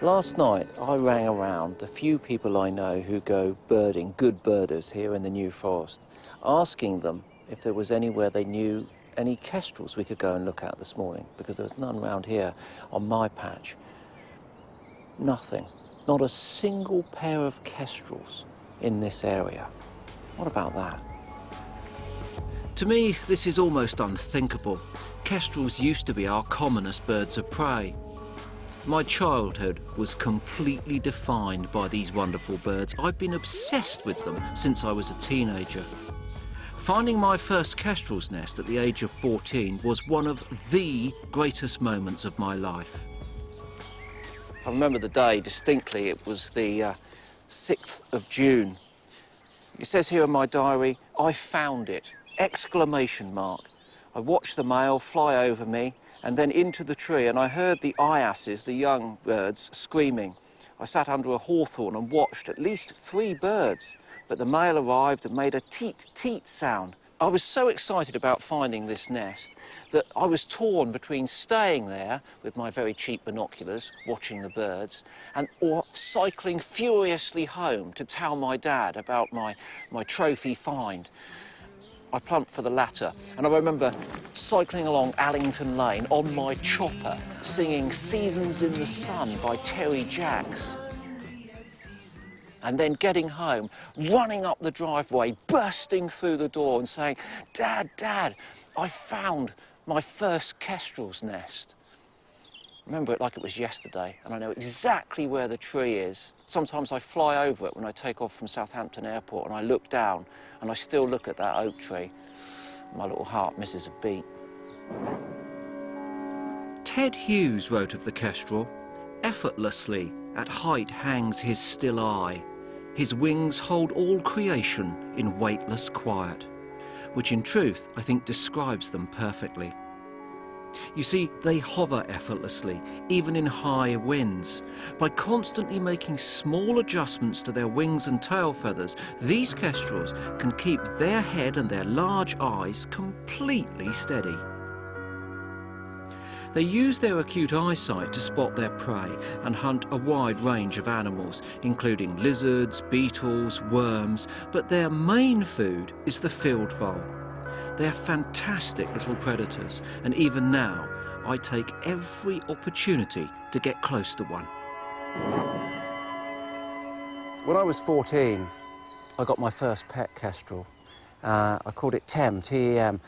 Last night, I rang around the few people I know who go birding, good birders here in the New Forest, asking them if there was anywhere they knew any kestrels we could go and look at this morning, because there was none around here on my patch. Nothing. Not a single pair of kestrels in this area. What about that? To me, this is almost unthinkable. Kestrels used to be our commonest birds of prey. My childhood was completely defined by these wonderful birds. I've been obsessed with them since I was a teenager. Finding my first kestrel's nest at the age of 14 was one of the greatest moments of my life. I remember the day distinctly. It was the 6th of June. It says here in my diary, "I found it!" Exclamation mark. I watched the male fly over me and then into the tree, and I heard the iasses, the young birds, screaming. I sat under a hawthorn and watched at least 3 birds, but the male arrived and made a teet-teet sound. I was so excited about finding this nest that I was torn between staying there with my very cheap binoculars, watching the birds, or cycling furiously home to tell my dad about my trophy find. I plumped for the latter, and I remember cycling along Allington Lane on my chopper, singing "Seasons in the Sun" by Terry Jacks. And then getting home, running up the driveway, bursting through the door and saying, "Dad, Dad, I found my first kestrel's nest." I remember it like it was yesterday, and I know exactly where the tree is. Sometimes I fly over it when I take off from Southampton Airport, and I look down, and I still look at that oak tree. My little heart misses a beat. Ted Hughes wrote of the kestrel, "Effortlessly at height hangs his still eye. His wings hold all creation in weightless quiet," which in truth I think describes them perfectly. You see, they hover effortlessly, even in high winds. By constantly making small adjustments to their wings and tail feathers, these kestrels can keep their head and their large eyes completely steady. They use their acute eyesight to spot their prey and hunt a wide range of animals, including lizards, beetles, worms, but their main food is the field vole. They're fantastic little predators, and even now, I take every opportunity to get close to one. When I was 14, I got my first pet kestrel. I called it Tem, T-E-M,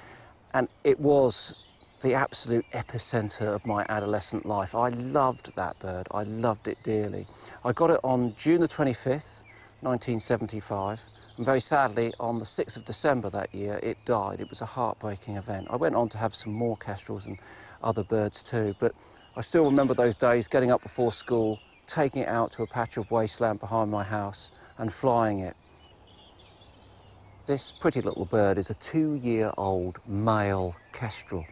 and it was the absolute epicenter of my adolescent life. I loved that bird. I loved it dearly. I got it on June the 25th, 1975. And very sadly, on the 6th of December that year, it died. It was a heartbreaking event. I went on to have some more kestrels and other birds too, but I still remember those days, getting up before school, taking it out to a patch of wasteland behind my house and flying it. This pretty little bird is a 2-year-old male kestrel.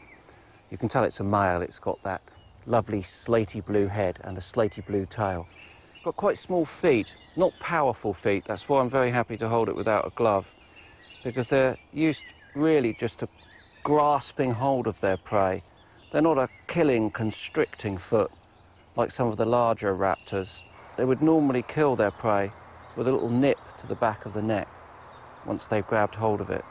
You can tell it's a male. It's got that lovely slaty blue head and a slaty blue tail. Got quite small feet, not powerful feet. That's why I'm very happy to hold it without a glove, because they're used really just to grasping hold of their prey. They're not a killing, constricting foot like some of the larger raptors. They would normally kill their prey with a little nip to the back of the neck once they've grabbed hold of it.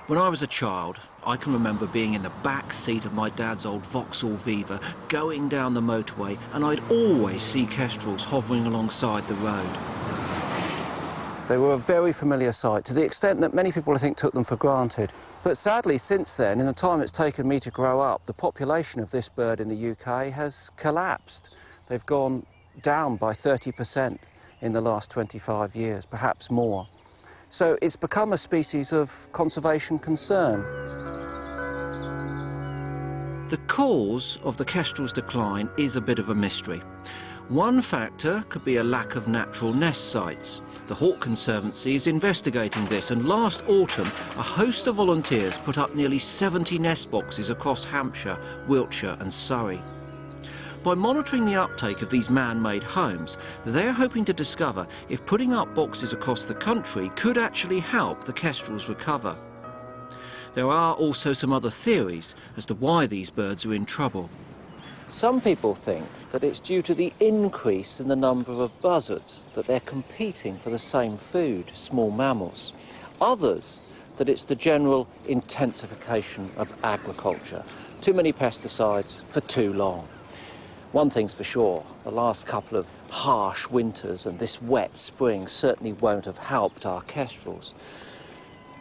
When I was a child, I can remember being in the back seat of my dad's old Vauxhall Viva, going down the motorway, and I'd always see kestrels hovering alongside the road. They were a very familiar sight, to the extent that many people, I think, took them for granted. But sadly, since then, in the time it's taken me to grow up, the population of this bird in the UK has collapsed. They've gone down by 30% in the last 25 years, perhaps more. So it's become a species of conservation concern. The cause of the kestrel's decline is a bit of a mystery. One factor could be a lack of natural nest sites. The Hawk Conservancy is investigating this, and last autumn a host of volunteers put up nearly 70 nest boxes across Hampshire, Wiltshire and Surrey. By monitoring the uptake of these man-made homes, they're hoping to discover if putting up boxes across the country could actually help the kestrels recover. There are also some other theories as to why these birds are in trouble. Some people think that it's due to the increase in the number of buzzards, that they're competing for the same food, small mammals. Others, that it's the general intensification of agriculture. Too many pesticides for too long. One thing's for sure, the last couple of harsh winters and this wet spring certainly won't have helped our kestrels.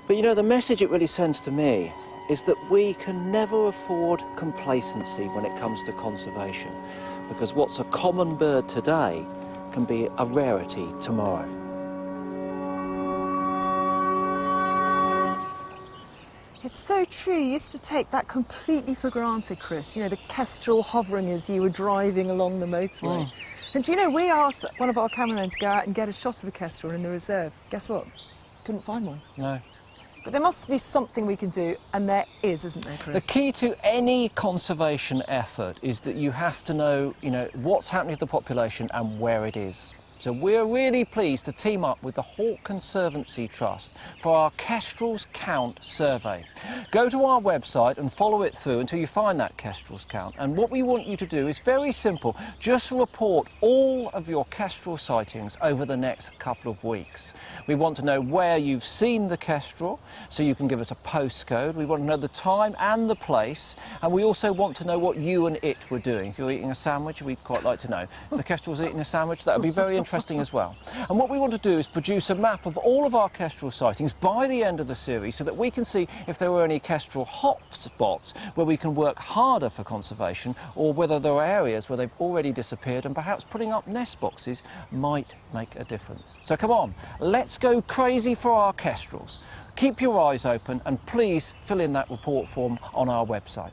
But you know, the message it really sends to me is that we can never afford complacency when it comes to conservation, because what's a common bird today can be a rarity tomorrow. It's so true. You used to take that completely for granted, Chris. You know, the kestrel hovering as you were driving along the motorway. And do you know, we asked one of our cameramen to go out and get a shot of a kestrel in the reserve. Guess what? Couldn't find one. No. But there must be something we can do, and there is, isn't there, Chris? The key to any conservation effort is that you have to know, what's happening to the population and where it is. So we're really pleased to team up with the Hawke Conservancy Trust for our Kestrels Count survey. Go to our website and follow it through until you find that Kestrels Count. And what we want you to do is very simple. Just report all of your kestrel sightings over the next couple of weeks. We want to know where you've seen the kestrel, so you can give us a postcode. We want to know the time and the place. And we also want to know what you and it were doing. If you're eating a sandwich, we'd quite like to know. If the kestrel's eating a sandwich, that would be very interesting as well. And what we want to do is produce a map of all of our kestrel sightings by the end of the series, so that we can see if there were any kestrel hot spots where we can work harder for conservation, or whether there are areas where they've already disappeared and perhaps putting up nest boxes might make a difference. So come on, let's go crazy for our kestrels. Keep your eyes open and please fill in that report form on our website.